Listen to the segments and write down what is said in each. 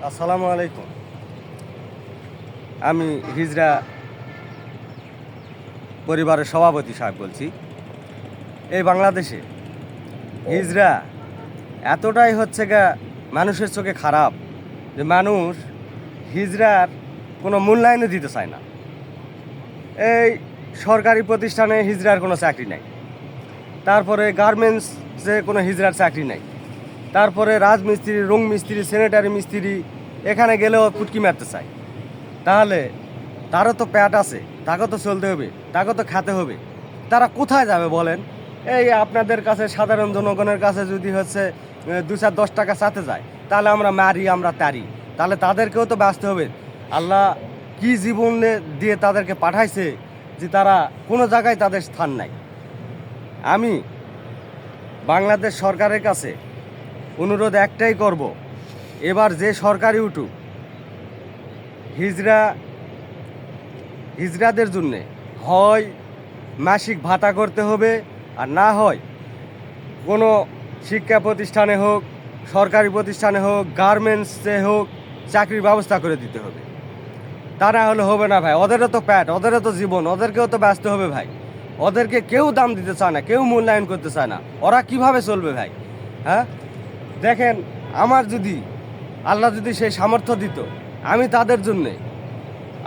আসসালামু আলাইকুম। আমি হিজড়া পরিবারের সভাপতি সাহেব বলছি। এই বাংলাদেশে হিজড়া এতটাই হচ্ছে গা মানুষের চোখে খারাপ যে মানুষ হিজড়ার কোনো মূল্যায়নই দিতে চায় না। এই সরকারি প্রতিষ্ঠানে হিজড়ার কোনো চাকরি নাই, তারপরে গার্মেন্টসে কোনো হিজড়ার চাকরি নাই, তারপরে রাজমিস্ত্রি, রং মিস্ত্রি, স্যানিটারি মিস্ত্রি এখানে গেলেও পুটকি মারতে চায়। তাহলে তারও তো প্যাট আছে, তাকে তো চলতে হবে, তাকে তো খেতে হবে। তারা কোথায় যাবে বলেন? এই আপনাদের কাছে সাধারণ জনগণের কাছে যদি হচ্ছে 2-10 টাকা চাতে যায়, তাহলে আমরা মারি, আমরা তারি, তাহলে তাদেরকেও তো বাঁচতে হবে। আল্লাহ কি জীবনে দিয়ে তাদেরকে পাঠাইছে যে তারা কোনো জায়গায় তাদের স্থান নাই। আমি বাংলাদেশ সরকারের কাছে অনুরোধ একটাই করব, এবার যে সরকারি উঠুক হিজড়াদের জন্যে হয় মাসিক ভাতা করতে হবে, আর না হয় কোনো শিক্ষা প্রতিষ্ঠানে হোক, সরকারি প্রতিষ্ঠানে হোক, গার্মেন্টসে হোক চাকরির ব্যবস্থা করে দিতে হবে। তা না হলে হবে না ভাই। ওদেরও তো প্যাট, ওদেরও তো জীবন, ওদেরকেও তো ব্যস্ত হবে ভাই। ওদেরকে কেউ দাম দিতে চায় না, কেউ মূল্যায়ন করতে চায় না। ওরা কিভাবে চলবে ভাই? হ্যাঁ, দেখেন, আমার যদি আল্লাহ যদি সেই সামর্থ্য দিত, আমি তাদের জন্যে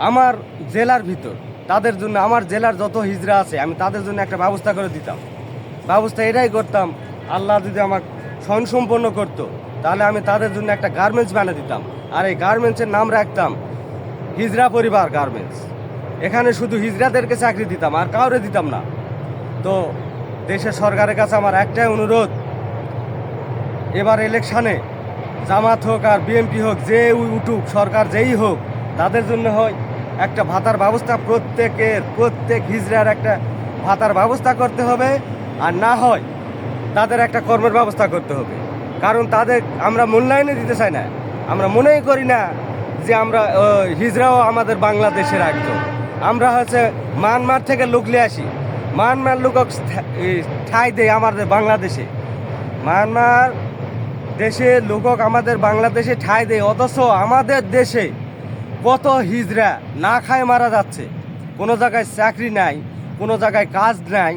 আমার জেলার ভিতর তাদের জন্য, আমার জেলার যত হিজড়া আছে আমি তাদের জন্য একটা ব্যবস্থা করে দিতাম। ব্যবস্থা এটাই করতাম, আল্লাহ যদি আমাকে স্বয়ংসম্পন্ন করতো, তাহলে আমি তাদের জন্য একটা গার্মেন্টস বানিয়ে দিতাম। আর এই গার্মেন্টসের নাম রাখতাম হিজড়া পরিবার গার্মেন্টস। এখানে শুধু হিজড়াদেরকে চাকরি দিতাম, আর কাউরে দিতাম না। তো দেশের সরকারের কাছে আমার একটাই অনুরোধ, এবার ইলেকশানে জামাত হোক আর বিএনপি হোক, যে উঠুক সরকার, যেই হোক, তাদের জন্য হয় একটা ভাতার ব্যবস্থা, প্রত্যেক হিজড়ার একটা ভাতার ব্যবস্থা করতে হবে। আর না হয় তাদের একটা কর্মের ব্যবস্থা করতে হবে। কারণ তাদের আমরা মূল্যায়নে দিতে চাই না। আমরা মনেই করি না যে আমরা হিজড়াও আমাদের বাংলাদেশের একজন। আমরা হচ্ছে মায়ানমার থেকে লোক নিয়ে আসি, মায়ানমার লোক ঠাঁই দেয় আমাদের বাংলাদেশে। মায়ানমার দেশের লোকক আমাদের বাংলাদেশে ঠাঁই দেয়, অথচ আমাদের দেশে কত হিজড়া না খায় মারা যাচ্ছে। কোনো জায়গায় চাকরি নাই, কোনো জায়গায় কাজ নাই,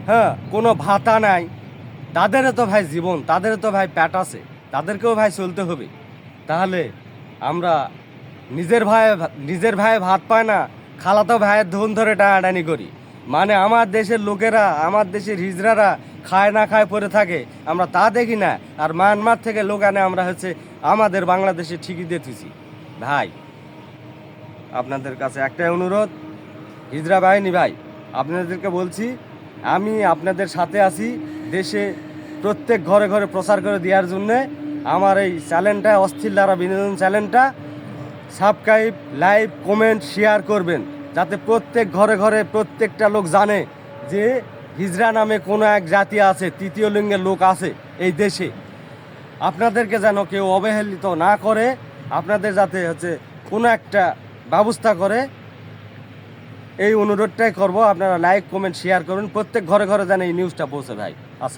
হ্যাঁ, কোনো ভাতা নাই। তাদেরও তো ভাই জীবন, তাদেরও তো ভাই পেট আছে, তাদেরকেও ভাই চলতে হবে। তাহলে আমরা নিজের ভাই ভাত পায় না, খালাতো ভাইয়ের ধন ধরে টানাটানি করি। মানে আমার দেশের লোকেরা, আমার দেশের হিজড়ারা খায় না খায় পড়ে থাকে, আমরা তা দেখি না। আর মায়ানমার থেকে লোক আনে, আমরা হচ্ছে আমাদের বাংলাদেশে ঠিকই দেখতেছি। ভাই, আপনাদের কাছে একটাই অনুরোধ, হিজড়া বাহিনী ভাই, আপনাদেরকে বলছি, আমি আপনাদের সাথে আছি। দেশে প্রত্যেক ঘরে ঘরে প্রচার করে দেওয়ার জন্যে আমার এই চ্যানেলটা, অস্থির লারা বিনোদন চ্যানেলটা সাবস্ক্রাইব, লাইক, কমেন্ট, শেয়ার করবেন, যাতে প্রত্যেক ঘরে ঘরে প্রত্যেকটা লোক জানে যে হিজড়া নামে কোনো এক জাতি আছে, তৃতীয় লিঙ্গের লোক আছে এই দেশে। আপনাদেরকে যেন কেউ অবহেলিত না করে, আপনাদের যাতে হচ্ছে কোনো একটা ব্যবস্থা করে, এই অনুরোধটাই করব। আপনারা লাইক, কমেন্ট, শেয়ার করুন, প্রত্যেক ঘরে ঘরে যেন এই নিউজটা পৌঁছে ভাই।